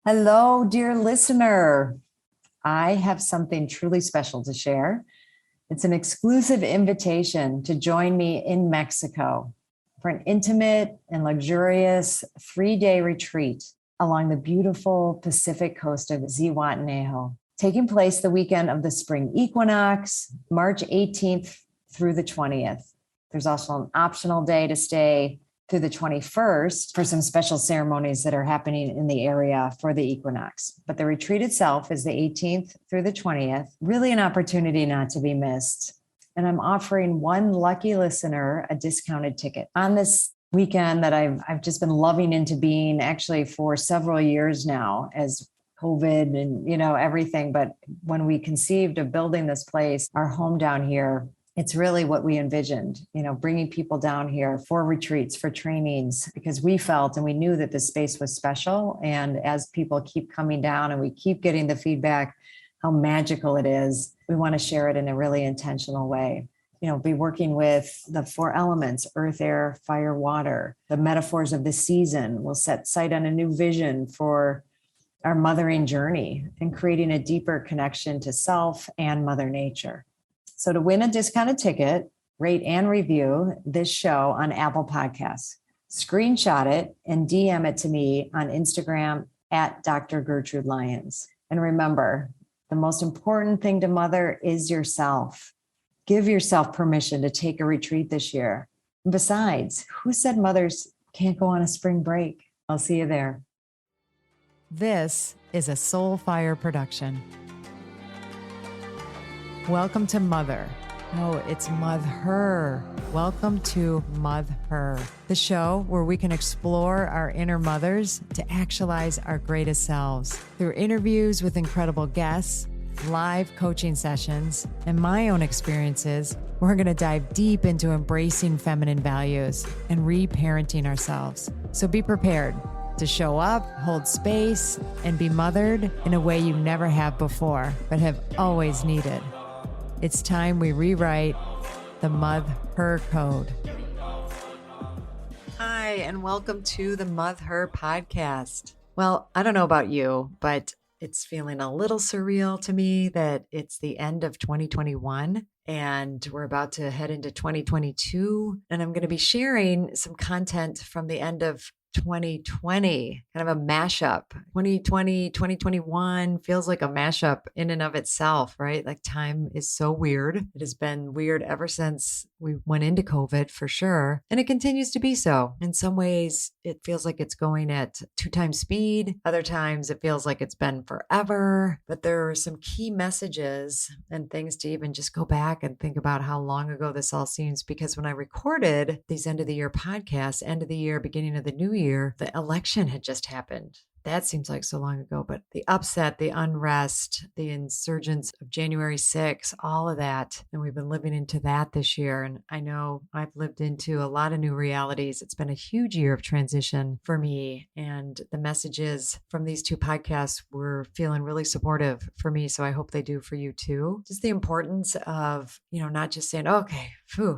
Hello, dear listener. I have something truly special to share. It's an exclusive invitation to join me in Mexico for an intimate and luxurious 3-day retreat along the beautiful Pacific coast of Zihuatanejo, taking place the weekend of the spring equinox, March 18th through the 20th. There's also an optional day to stay through the 21st for some special ceremonies that are happening in the area for the equinox. But the retreat itself is the 18th through the 20th, really an opportunity not to be missed. And I'm offering one lucky listener a discounted ticket on this weekend that I've just been loving into being actually for several years now as COVID and, everything. But when we conceived of building this place, our home down here, it's really what we envisioned, bringing people down here for retreats, for trainings, because we felt and we knew that this space was special. And as people keep coming down and we keep getting the feedback, how magical it is, we want to share it in a really intentional way. Be working with the 4 elements, earth, air, fire, water, the metaphors of the season. We'll set sight on a new vision for our mothering journey and creating a deeper connection to self and Mother Nature. So to win a discounted ticket, rate and review this show on Apple Podcasts. Screenshot it and DM it to me on Instagram at Dr. Gertrude Lyons. And remember, the most important thing to mother is yourself. Give yourself permission to take a retreat this year. And besides, who said mothers can't go on a spring break? I'll see you there. This is a Soulfire production. Welcome to Mother. No, it's Mother. Welcome to Mother, the show where we can explore our inner mothers to actualize our greatest selves. Through interviews with incredible guests, live coaching sessions, and my own experiences, we're going to dive deep into embracing feminine values and reparenting ourselves. So be prepared to show up, hold space, and be mothered in a way you never have before, but have always needed. It's time we rewrite the Mother Code. Hi, and welcome to the Mother podcast. Well, I don't know about you, but it's feeling a little surreal to me that it's the end of 2021 and we're about to head into 2022. And I'm going to be sharing some content from the end of 2020, kind of a mashup. 2020, 2021 feels like a mashup in and of itself, right? Like time is so weird. It has been weird ever since we went into COVID for sure. And it continues to be so. In some ways, it feels like it's going at 2 times speed. Other times it feels like it's been forever. But there are some key messages and things to even just go back and think about how long ago this all seems. Because when I recorded these end of the year podcasts, end of the year, beginning of the new year, the election had just happened. That seems like so long ago, but the upset, the unrest, the insurgents of January 6th, all of that. And we've been living into that this year. And I know I've lived into a lot of new realities. It's been a huge year of transition for me. And the messages from these 2 podcasts were feeling really supportive for me. So I hope they do for you too. Just the importance of, not just saying, okay,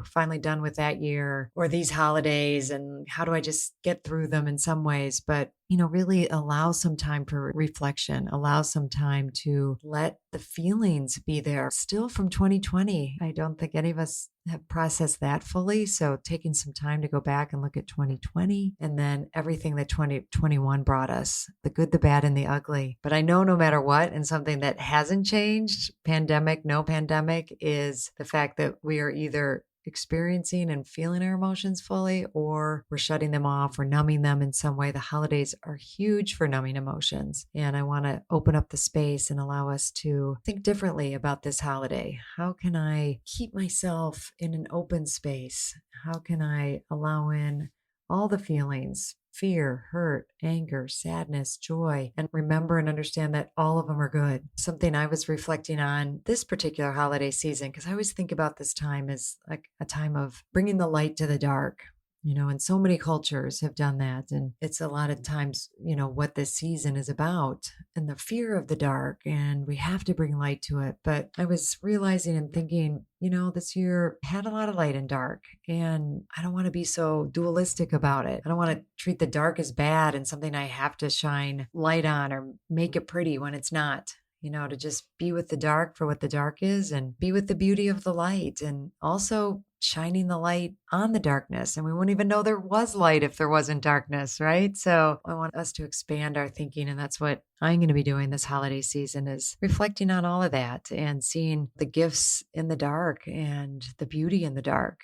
finally done with that year or these holidays. And how do I just get through them in some ways? But really allow some time for reflection, allow some time to let the feelings be there. Still from 2020, I don't think any of us have processed that fully. So taking some time to go back and look at 2020 and then everything that 2021 brought us, the good, the bad, and the ugly. But I know no matter what, and something that hasn't changed, pandemic, no pandemic, is the fact that we are either experiencing and feeling our emotions fully, or we're shutting them off or numbing them in some way. The holidays are huge for numbing emotions. And I want to open up the space and allow us to think differently about this holiday. How can I keep myself in an open space? How can I allow in all the feelings? Fear, hurt, anger, sadness, joy, and remember and understand that all of them are good. Something I was reflecting on this particular holiday season, because I always think about this time as like a time of bringing the light to the dark. And so many cultures have done that. And it's a lot of times, what this season is about and the fear of the dark. And we have to bring light to it. But I was realizing and thinking, this year had a lot of light and dark. And I don't want to be so dualistic about it. I don't want to treat the dark as bad and something I have to shine light on or make it pretty when it's not. To just be with the dark for what the dark is and be with the beauty of the light, and also shining the light on the darkness. And we wouldn't even know there was light if there wasn't darkness, right? So I want us to expand our thinking. And that's what I'm going to be doing this holiday season, is reflecting on all of that and seeing the gifts in the dark and the beauty in the dark,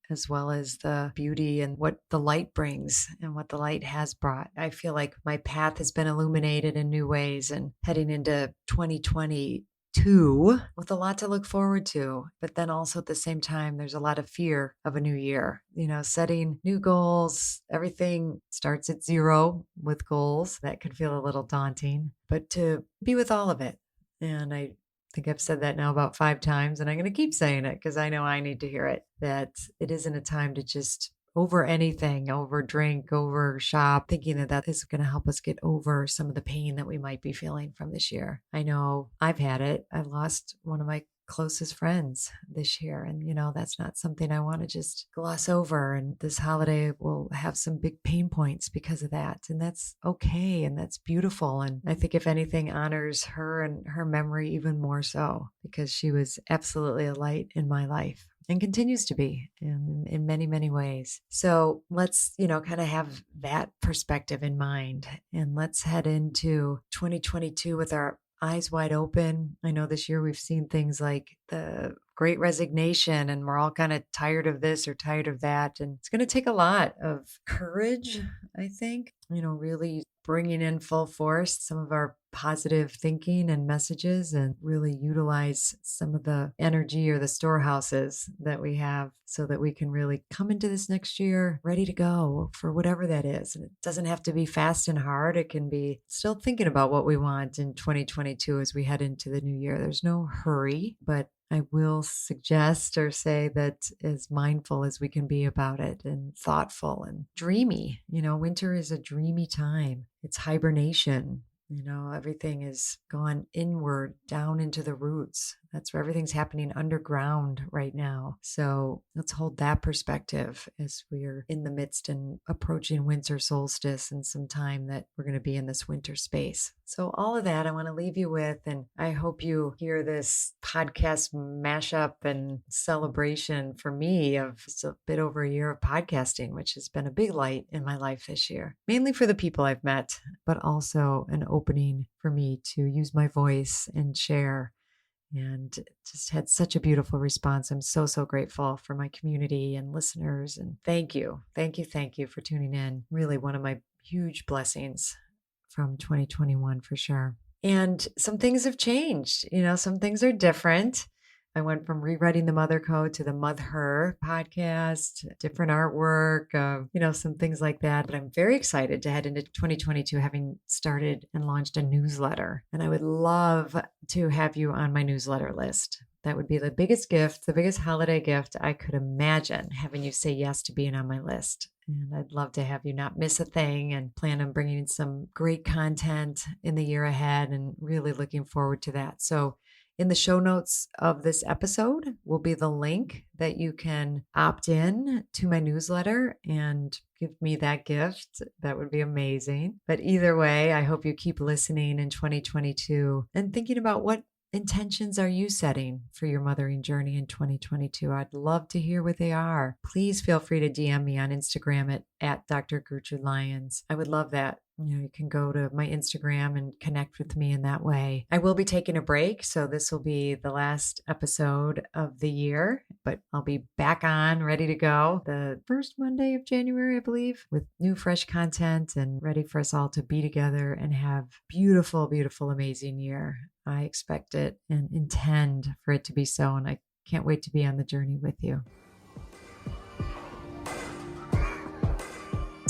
as well as the beauty and what the light brings and what the light has brought. I feel like my path has been illuminated in new ways, and heading into 2022 with a lot to look forward to. But then also at the same time, there's a lot of fear of a new year, setting new goals. Everything starts at zero with goals. That can feel a little daunting, but to be with all of it. And I think I've said that now about 5 times, and I'm going to keep saying it because I know I need to hear it, that it isn't a time to just over anything, over drink, over shop, thinking that is going to help us get over some of the pain that we might be feeling from this year. I know I've had it. I lost one of my closest friends this year. And, that's not something I want to just gloss over. And this holiday will have some big pain points because of that. And that's okay. And that's beautiful. And I think if anything, honors her and her memory even more so, because she was absolutely a light in my life and continues to be in many, many ways. So let's, kind of have that perspective in mind, and let's head into 2022 with our eyes wide open. I know this year we've seen things like the Great Resignation, and we're all kind of tired of this or tired of that. And it's going to take a lot of courage, I think, really bringing in full force some of our positive thinking and messages, and really utilize some of the energy or the storehouses that we have, so that we can really come into this next year ready to go for whatever that is. And it doesn't have to be fast and hard. It can be still thinking about what we want in 2022 as we head into the new year. There's no hurry, but I will suggest or say that as mindful as we can be about it, and thoughtful and dreamy. Winter is a dreamy time. It's hibernation. Everything is gone inward, down into the roots. That's where everything's happening underground right now. So let's hold that perspective as we're in the midst and approaching winter solstice, and some time that we're going to be in this winter space. So all of that I want to leave you with, and I hope you hear this podcast mashup and celebration for me of just a bit over a year of podcasting, which has been a big light in my life this year, mainly for the people I've met, but also an opening for me to use my voice and share. And just had such a beautiful response. I'm so, so grateful for my community and listeners. And thank you for tuning in. Really one of my huge blessings from 2021 for sure. And some things have changed. Some things are different. I went from rewriting the Mother Code to the Mother podcast, different artwork, some things like that. But I'm very excited to head into 2022, having started and launched a newsletter. And I would love to have you on my newsletter list. That would be the biggest gift, the biggest holiday gift I could imagine, having you say yes to being on my list. And I'd love to have you not miss a thing, and plan on bringing some great content in the year ahead, and really looking forward to that. So in the show notes of this episode will be the link that you can opt in to my newsletter and give me that gift. That would be amazing. But either way, I hope you keep listening in 2022 and thinking about what intentions are you setting for your mothering journey in 2022? I'd love to hear what they are. Please feel free to DM me on Instagram at Dr. Gertrude Lyons. I would love that. You can go to my Instagram and connect with me in that way. I will be taking a break, so this will be the last episode of the year, but I'll be back on, ready to go the first Monday of January, I believe, with new, fresh content, and ready for us all to be together and have beautiful, beautiful, amazing year. I expect it and intend for it to be so, and I can't wait to be on the journey with you.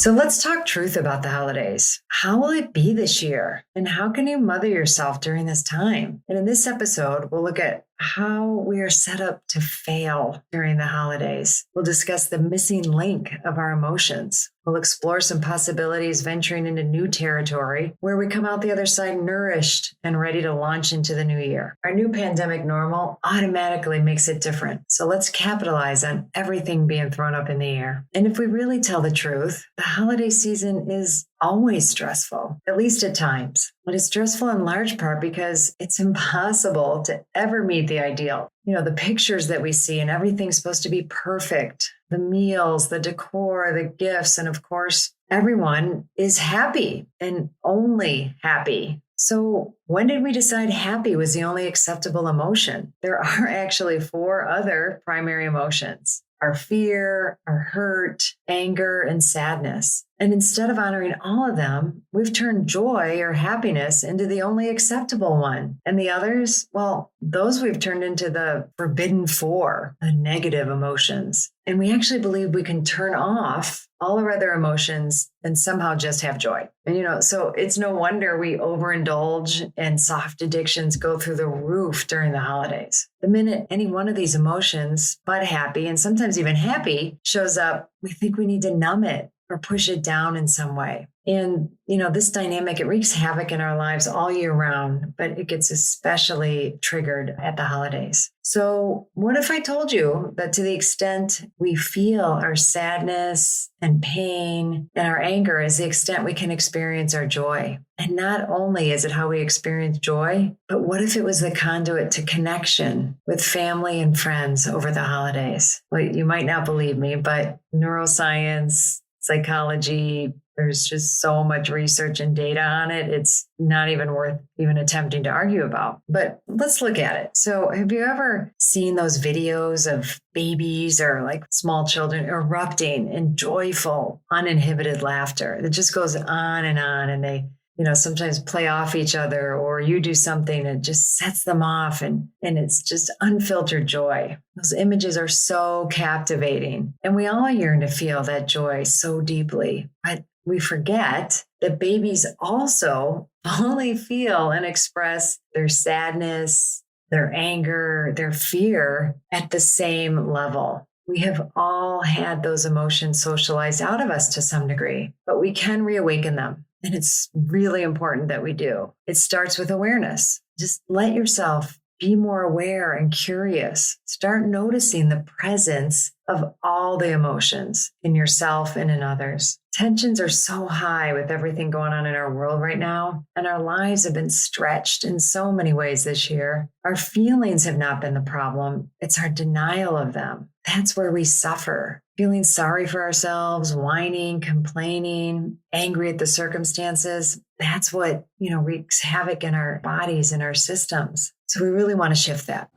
So let's talk truth about the holidays. How will it be this year? And how can you mother yourself during this time? And in this episode, we'll look at how we are set up to fail during the holidays. We'll discuss the missing link of our emotions. We'll explore some possibilities venturing into new territory where we come out the other side nourished and ready to launch into the new year. Our new pandemic normal automatically makes it different. So let's capitalize on everything being thrown up in the air. And if we really tell the truth, the holiday season is always stressful, at least at times. But it's stressful in large part because it's impossible to ever meet the ideal. You know, the pictures that we see and everything's supposed to be perfect. The meals, the decor, the gifts, and of course, everyone is happy and only happy. So when did we decide happy was the only acceptable emotion? There are actually 4 other primary emotions: our fear, our hurt, anger, and sadness. And instead of honoring all of them, we've turned joy or happiness into the only acceptable one. And the others, well, those we've turned into the forbidden 4, the negative emotions. And we actually believe we can turn off all our other emotions and somehow just have joy. And, so it's no wonder we overindulge and soft addictions go through the roof during the holidays. The minute any one of these emotions, but happy and sometimes even happy, shows up, we think we need to numb it or push it down in some way. And, this dynamic, it wreaks havoc in our lives all year round, but it gets especially triggered at the holidays. So what if I told you that to the extent we feel our sadness and pain and our anger is the extent we can experience our joy? And not only is it how we experience joy, but what if it was the conduit to connection with family and friends over the holidays? Well, you might not believe me, but neuroscience, psychology, there's just so much research and data on it. It's not even worth even attempting to argue about. But let's look at it. So have you ever seen those videos of babies or like small children erupting in joyful, uninhibited laughter that just goes on and they sometimes play off each other, or you do something that just sets them off and it's just unfiltered joy. Those images are so captivating, and we all yearn to feel that joy so deeply, but we forget that babies also only feel and express their sadness, their anger, their fear at the same level. We have all had those emotions socialized out of us to some degree, but we can reawaken them. And it's really important that we do. It starts with awareness. Just let yourself be more aware and curious. Start noticing the presence of all the emotions in yourself and in others. Tensions are so high with everything going on in our world right now, and our lives have been stretched in so many ways this year. Our feelings have not been the problem. It's our denial of them. That's where we suffer. Feeling sorry for ourselves, whining, complaining, angry at the circumstances. That's what, wreaks havoc in our bodies and our systems. So we really want to shift that.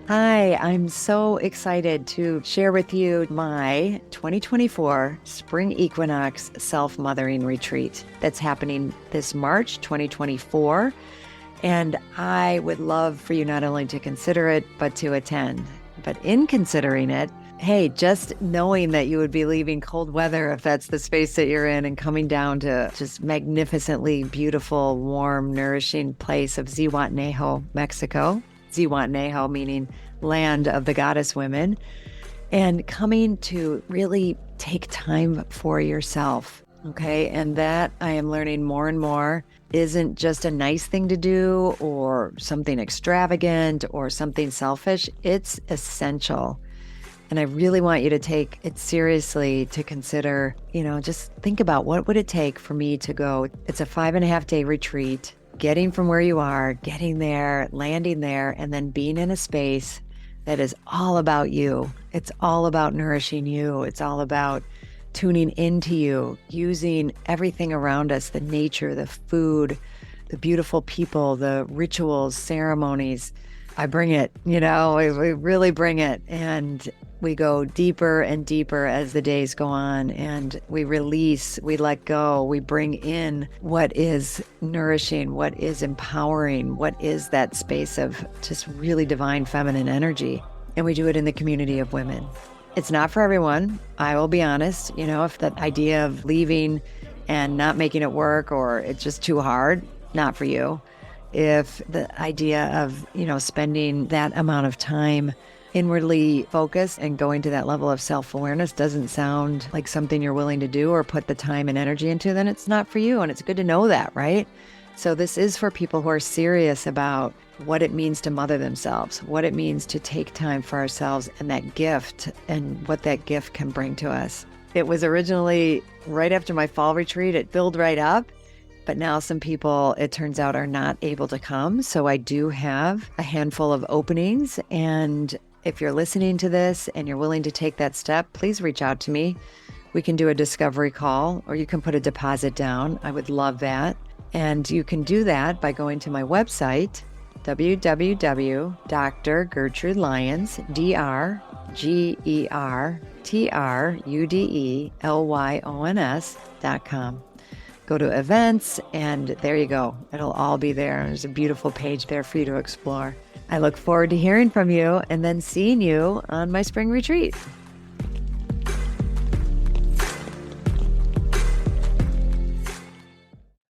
Hi, I'm so excited to share with you my 2024 Spring Equinox Self-Mothering Retreat that's happening this March 2024. And I would love for you not only to consider it, but to attend. But in considering it, hey, just knowing that you would be leaving cold weather, if that's the space that you're in, and coming down to just magnificently beautiful, warm, nourishing place of Zihuatanejo, Mexico. Zihuatanejo meaning land of the goddess women, and coming to really take time for yourself. Okay. And that I am learning more and more isn't just a nice thing to do or something extravagant or something selfish. It's essential. And I really want you to take it seriously, to consider, just think about what would it take for me to go. It's a 5.5-day retreat, getting from where you are, getting there, landing there, and then being in a space that is all about you. It's all about nourishing you. It's all about tuning into you, using everything around us, the nature, the food, the beautiful people, the rituals, ceremonies. I bring it, we really bring it. And we go deeper and deeper as the days go on, and we release, we let go, we bring in what is nourishing, what is empowering, what is that space of just really divine feminine energy. And we do it in the community of women. It's not for everyone. I will be honest. If the idea of leaving and not making it work, or it's just too hard, not for you. If the idea of, spending that amount of time inwardly focused and going to that level of self-awareness doesn't sound like something you're willing to do or put the time and energy into, then it's not for you. And it's good to know that, right? So this is for people who are serious about what it means to mother themselves, what it means to take time for ourselves, and that gift and what that gift can bring to us. It was originally right after my fall retreat. It filled right up. But now some people, it turns out, are not able to come. So I do have a handful of openings. And if you're listening to this and you're willing to take that step, please reach out to me. We can do a discovery call, or you can put a deposit down. I would love that. And you can do that by going to my website, www.drgertrudelyons, DrGertrudelyons.com. Go to events, and there you go. It'll all be there. There's a beautiful page there for you to explore. I look forward to hearing from you and then seeing you on my spring retreat.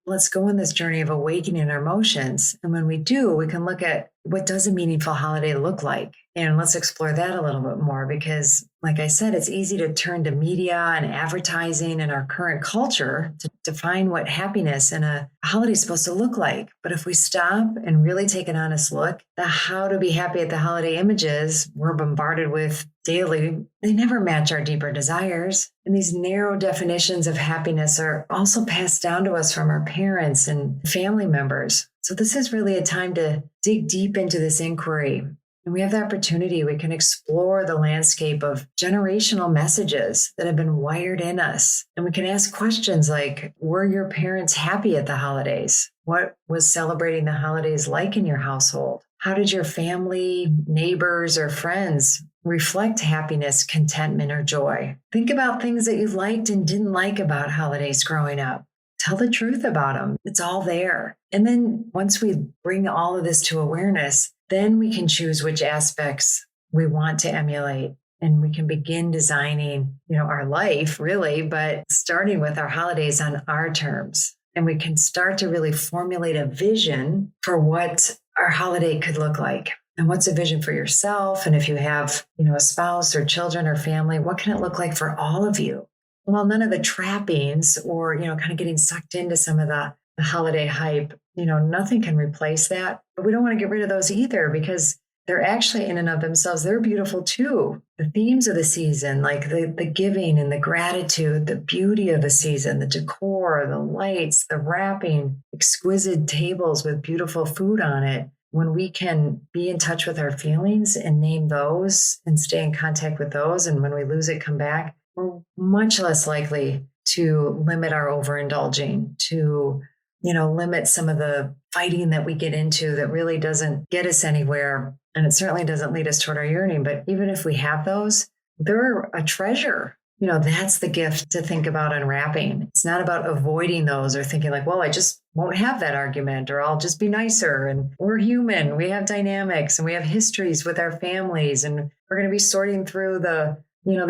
Let's go on this journey of awakening our emotions. And when we do, we can look at what does a meaningful holiday look like? And let's explore that a little bit more, because like I said, it's easy to turn to media and advertising and our current culture to define what happiness in a holiday is supposed to look like. But if we stop and really take an honest look, the how to be happy at the holiday images we're bombarded with daily, they never match our deeper desires. And these narrow definitions of happiness are also passed down to us from our parents and family members. So this is really a time to dig deep into this inquiry. And we have the opportunity, we can explore the landscape of generational messages that have been wired in us. And we can ask questions like, were your parents happy at the holidays? What was celebrating the holidays like in your household? How did your family, neighbors, or friends reflect happiness, contentment, or joy? Think about things that you liked and didn't like about holidays growing up. Tell the truth about them. It's all there. And then once we bring all of this to awareness, then we can choose which aspects we want to emulate. And we can begin designing, our life really, but starting with our holidays on our terms. And we can start to really formulate a vision for what our holiday could look like. And what's a vision for yourself? And if you have, a spouse or children or family, what can it look like for all of you? Well, none of the trappings or, kind of getting sucked into some of the holiday hype, nothing can replace that. But we don't want to get rid of those either, because they're actually in and of themselves, they're beautiful too. The themes of the season, like the giving and the gratitude, the beauty of the season, the decor, the lights, the wrapping, exquisite tables with beautiful food on it. When we can be in touch with our feelings and name those and stay in contact with those, and when we lose it, come back, we're much less likely to limit our overindulging, to, limit some of the fighting that we get into that really doesn't get us anywhere. And it certainly doesn't lead us toward our yearning. But even if we have those, they're a treasure. That's the gift to think about unwrapping. It's not about avoiding those or thinking like, well, I just won't have that argument, or I'll just be nicer. And we're human. We have dynamics and we have histories with our families. And we're going to be sorting through the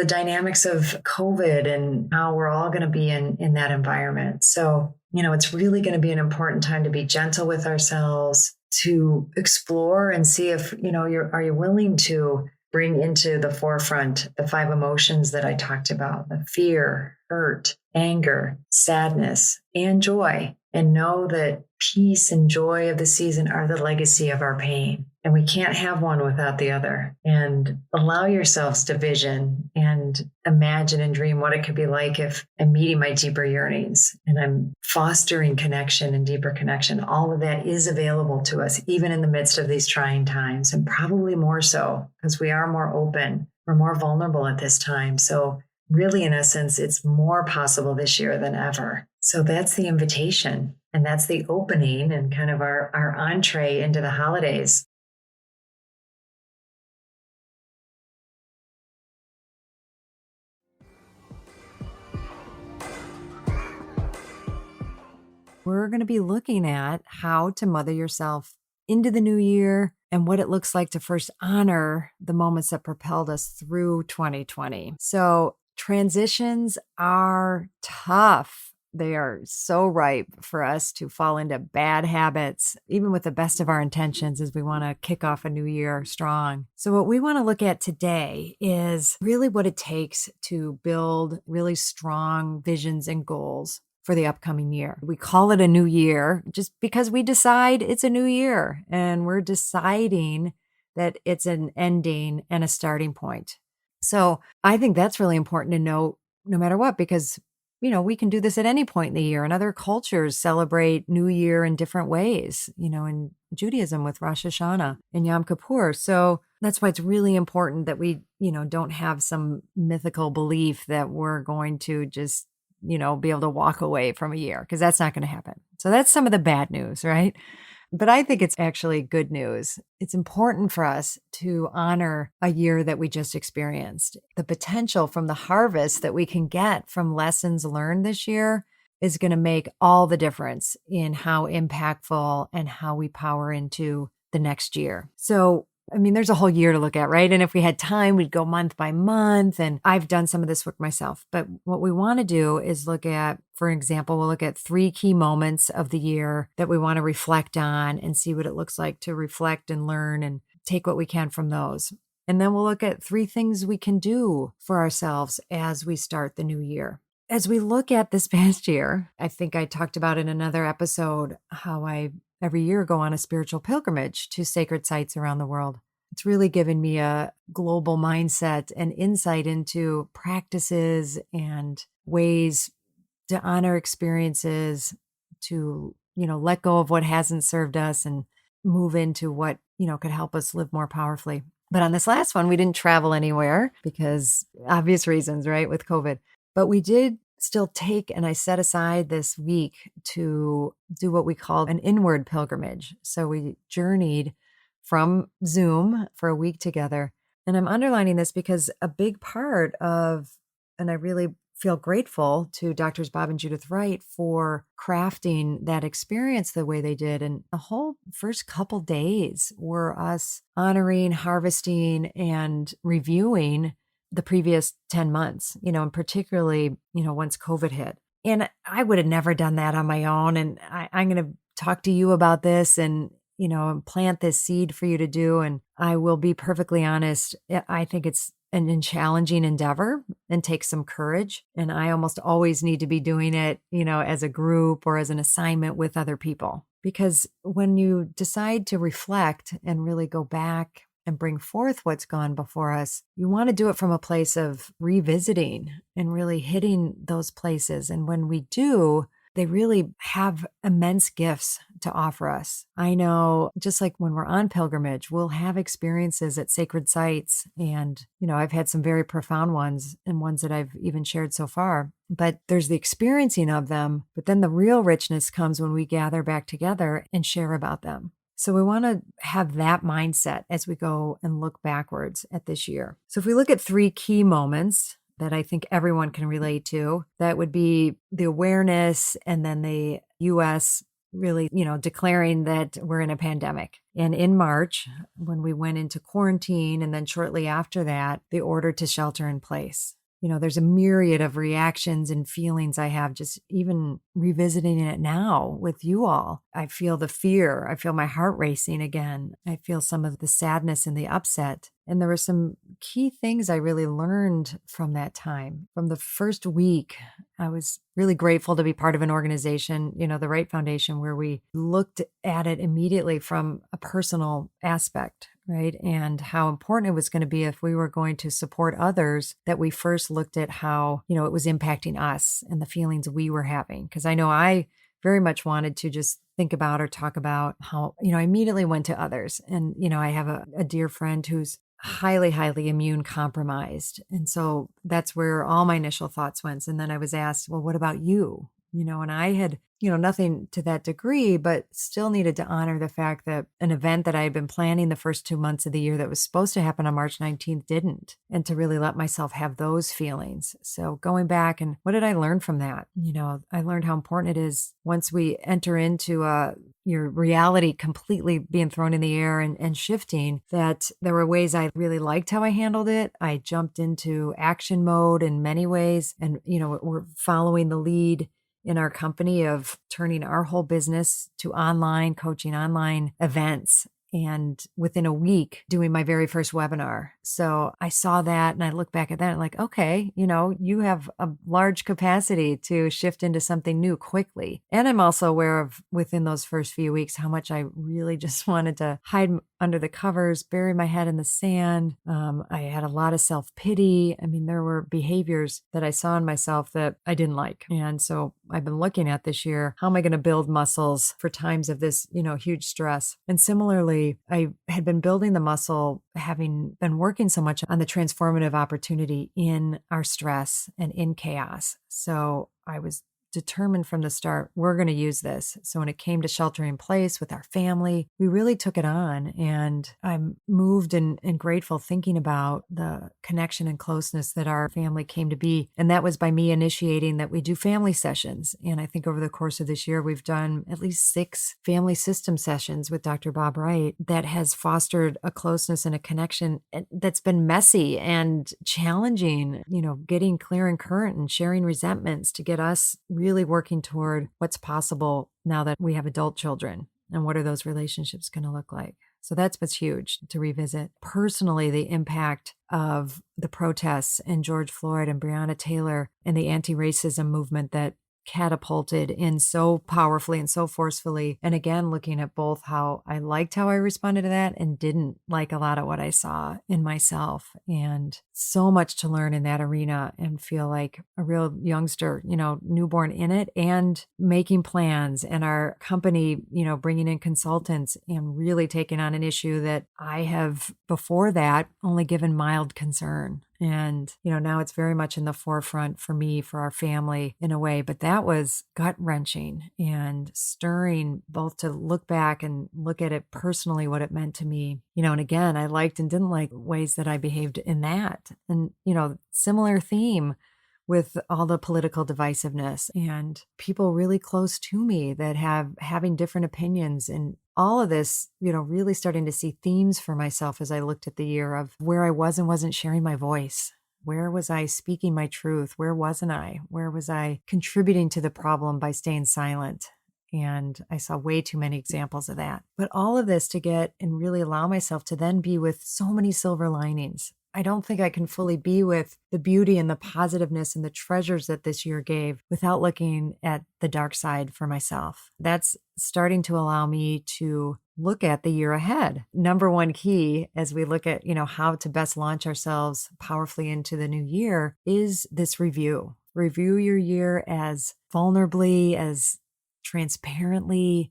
dynamics of COVID and how we're all going to be in that environment. So, it's really going to be an important time to be gentle with ourselves, to explore and see if, are you willing to bring into the forefront the 5 emotions that I talked about: the fear, hurt, anger, sadness, and joy. And know that peace and joy of the season are the legacy of our pain. And we can't have one without the other. And allow yourselves to vision and imagine and dream what it could be like if I'm meeting my deeper yearnings and I'm fostering connection and deeper connection. All of that is available to us, even in the midst of these trying times, and probably more so because we are more open. We're more vulnerable at this time. So really, in essence, it's more possible this year than ever. So that's the invitation, and that's the opening and kind of our entree into the holidays. We're going to be looking at how to mother yourself into the new year and what it looks like to first honor the moments that propelled us through 2020. So transitions are tough. They are so ripe for us to fall into bad habits, even with the best of our intentions as we want to kick off a new year strong. So what we want to look at today is really what it takes to build really strong visions and goals for the upcoming year. We call it a new year just because we decide it's a new year and we're deciding that it's an ending and a starting point. So I think that's really important to know no matter what, because we can do this at any point in the year, and other cultures celebrate New Year in different ways, in Judaism with Rosh Hashanah and Yom Kippur. So that's why it's really important that we, don't have some mythical belief that we're going to just, be able to walk away from a year, because that's not going to happen. So that's some of the bad news, right? But I think it's actually good news. It's important for us to honor a year that we just experienced. The potential from the harvest that we can get from lessons learned this year is going to make all the difference in how impactful and how we power into the next year. So there's a whole year to look at, right? And if we had time, we'd go month by month. And I've done some of this work myself. But what we want to do is look at, for example, we'll look at 3 key moments of the year that we want to reflect on and see what it looks like to reflect and learn and take what we can from those. And then we'll look at 3 things we can do for ourselves as we start the new year. As we look at this past year, I think I talked about in another episode how I every year go on a spiritual pilgrimage to sacred sites around the world. It's really given me a global mindset and insight into practices and ways to honor experiences, to, let go of what hasn't served us and move into what, could help us live more powerfully. But on this last one, we didn't travel anywhere because obvious reasons, right, with COVID. But we did still take, and I set aside this week to do what we call an inward pilgrimage. So we journeyed from Zoom for a week together. And I'm underlining this because a big part of, and I really feel grateful to Doctors Bob and Judith Wright for crafting that experience the way they did. And the whole first couple days were us honoring, harvesting, and reviewing the previous 10 months, and particularly, once COVID hit. And I would have never done that on my own. And I'm going to talk to you about this and, plant this seed for you to do. And I will be perfectly honest, I think it's an challenging endeavor and takes some courage. And I almost always need to be doing it, as a group or as an assignment with other people. Because when you decide to reflect and really go back and bring forth what's gone before us, you want to do it from a place of revisiting and really hitting those places. And when we do, they really have immense gifts to offer us. I know, just like when we're on pilgrimage, we'll have experiences at sacred sites. And, I've had some very profound ones and ones that I've even shared so far. But there's the experiencing of them. But then the real richness comes when we gather back together and share about them. So we want to have that mindset as we go and look backwards at this year. So if we look at 3 key moments that I think everyone can relate to, that would be the awareness and then the U.S. really, declaring that we're in a pandemic. And in March, when we went into quarantine, and then shortly after that, the order to shelter in place. There's a myriad of reactions and feelings I have just even revisiting it now with you all. I feel the fear. I feel my heart racing again. I feel some of the sadness and the upset. And there were some key things I really learned from that time. From the first week, I was really grateful to be part of an organization, the Wright Foundation, where we looked at it immediately from a personal aspect, right? And how important it was going to be if we were going to support others, that we first looked at how, it was impacting us and the feelings we were having. Because I know I very much wanted to just think about or talk about how, I immediately went to others. And, I have a dear friend who's highly, highly immune compromised. And so that's where all my initial thoughts went. And then I was asked, well, what about you? And I had, nothing to that degree, but still needed to honor the fact that an event that I had been planning the first 2 months of the year that was supposed to happen on March 19th didn't, and to really let myself have those feelings. So going back, and what did I learn from that? I learned how important it is once we enter into a your reality completely being thrown in the air and shifting, that there were ways I really liked how I handled it. I jumped into action mode in many ways. And, we're following the lead in our company of turning our whole business to online coaching, online events. And within a week, doing my very first webinar. So I saw that and I look back at that and like, okay, you have a large capacity to shift into something new quickly. And I'm also aware of within those first few weeks, how much I really just wanted to hide under the covers, bury my head in the sand. I had a lot of self-pity. I mean, there were behaviors that I saw in myself that I didn't like. And so I've been looking at this year, how am I going to build muscles for times of this, huge stress? And similarly, I had been building the muscle, having been working so much on the transformative opportunity in our stress and in chaos. So I was determined from the start, we're going to use this. So when it came to sheltering in place with our family, we really took it on. And I'm moved and grateful thinking about the connection and closeness that our family came to be. And that was by me initiating that we do family sessions. And I think over the course of this year, we've done at least 6 family system sessions with Dr. Bob Wright that has fostered a closeness and a connection that's been messy and challenging, getting clear and current and sharing resentments to get us really working toward what's possible now that we have adult children and what are those relationships going to look like. So that's what's huge to revisit. Personally, the impact of the protests and George Floyd and Breonna Taylor and the anti-racism movement that catapulted in so powerfully and so forcefully. And again, looking at both how I liked how I responded to that and didn't like a lot of what I saw in myself. And so much to learn in that arena and feel like a real youngster, newborn in it and making plans, and our company, bringing in consultants and really taking on an issue that I have before that only given mild concern. And, now it's very much in the forefront for me, for our family in a way, but that was gut wrenching and stirring, both to look back and look at it personally, what it meant to me, and again, I liked and didn't like ways that I behaved in that. And, similar theme with all the political divisiveness and people really close to me that having different opinions, and all of this, really starting to see themes for myself as I looked at the year of where I was and wasn't sharing my voice. Where was I speaking my truth? Where wasn't I? Where was I contributing to the problem by staying silent? And I saw way too many examples of that. But all of this to get and really allow myself to then be with so many silver linings. I don't think I can fully be with the beauty and the positiveness and the treasures that this year gave without looking at the dark side for myself. That's starting to allow me to look at the year ahead. Number one key as we look at, how to best launch ourselves powerfully into the new year is this review. Review your year as vulnerably, as transparently,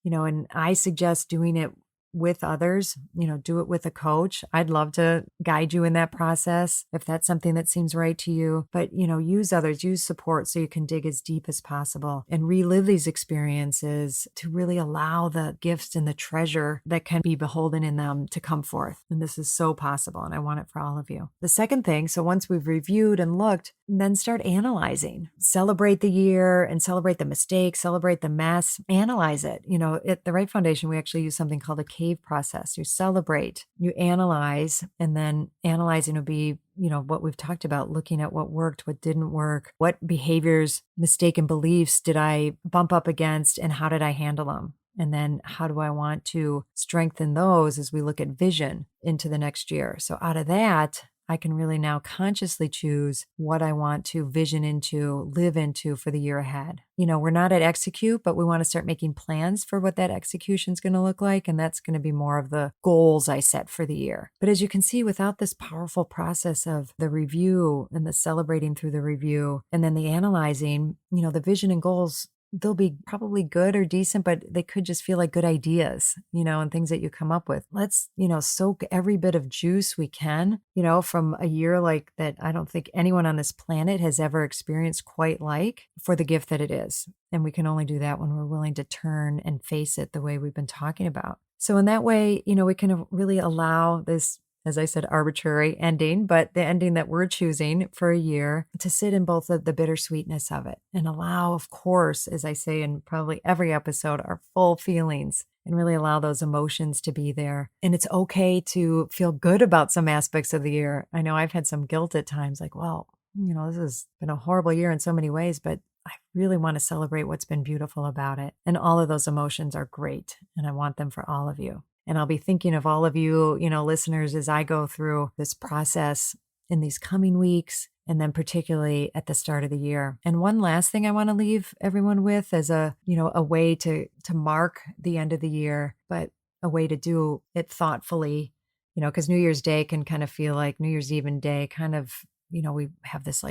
and I suggest doing it with others, do it with a coach. I'd love to guide you in that process if that's something that seems right to you. But, use others, use support so you can dig as deep as possible and relive these experiences to really allow the gifts and the treasure that can be beholden in them to come forth. And this is so possible, and I want it for all of you. The second thing, so once we've reviewed and looked, then start analyzing. Celebrate the year and celebrate the mistakes, celebrate the mess, analyze it. At the Right Foundation, we actually use something called a cave process. You celebrate, you analyze, and then analyzing will be, what we've talked about, looking at what worked, what didn't work, what behaviors, mistaken beliefs did I bump up against, and how did I handle them? And then how do I want to strengthen those as we look at vision into the next year? So out of that, I can really now consciously choose what I want to vision into, live into for the year ahead. We're not at execute, but we want to start making plans for what that execution is going to look like. And that's going to be more of the goals I set for the year. But as you can see, without this powerful process of the review and the celebrating through the review and then the analyzing, the vision and goals, they'll be probably good or decent, but they could just feel like good ideas, and things that you come up with. Let's, soak every bit of juice we can, from a year like that I don't think anyone on this planet has ever experienced quite like, for the gift that it is. And we can only do that when we're willing to turn and face it the way we've been talking about. So in that way, we can really allow this as I said, arbitrary ending, but the ending that we're choosing for a year, to sit in both of the bittersweetness of it and allow, of course, as I say in probably every episode, our full feelings, and really allow those emotions to be there. And it's okay to feel good about some aspects of the year. I know I've had some guilt at times, like, well, this has been a horrible year in so many ways, but I really want to celebrate what's been beautiful about it. And all of those emotions are great, and I want them for all of you. And I'll be thinking of all of you, listeners, as I go through this process in these coming weeks, and then particularly at the start of the year. And one last thing I want to leave everyone with as a way to mark the end of the year, but a way to do it thoughtfully, because New Year's Day can kind of feel like New Year's Eve and day kind of, we have this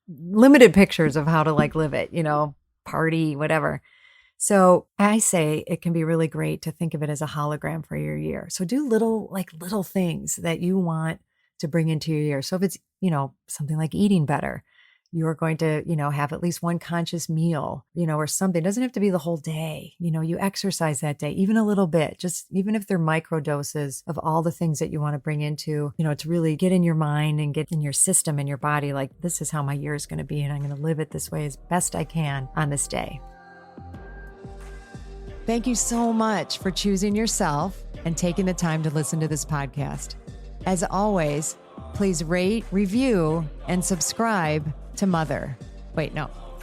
limited pictures of how to live it, party, whatever. So I say it can be really great to think of it as a hologram for your year. So do little things that you want to bring into your year. So if it's, something like eating better, you're going to, have at least one conscious meal, or something. It doesn't have to be the whole day. You exercise that day, even a little bit, just even if they're micro doses of all the things that you want to bring into, to really get in your mind and get in your system and your body. Like, this is how my year is going to be, and I'm going to live it this way as best I can on this day. Thank you so much for choosing yourself and taking the time to listen to this podcast. As always, please rate, review, and subscribe to Mother.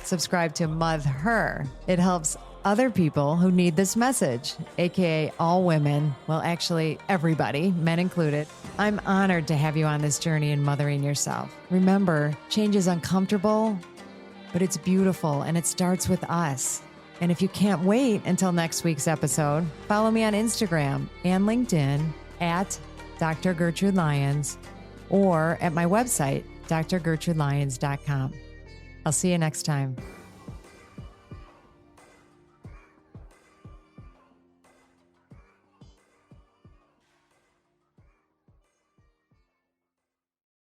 Subscribe to Mother. It helps other people who need this message, aka all women. Well, actually, everybody, men included. I'm honored to have you on this journey in mothering yourself. Remember, change is uncomfortable, but it's beautiful, and it starts with us. And if you can't wait until next week's episode, follow me on Instagram and LinkedIn at Dr. Gertrude Lyons, or at my website, drgertrudelyons.com. I'll see you next time.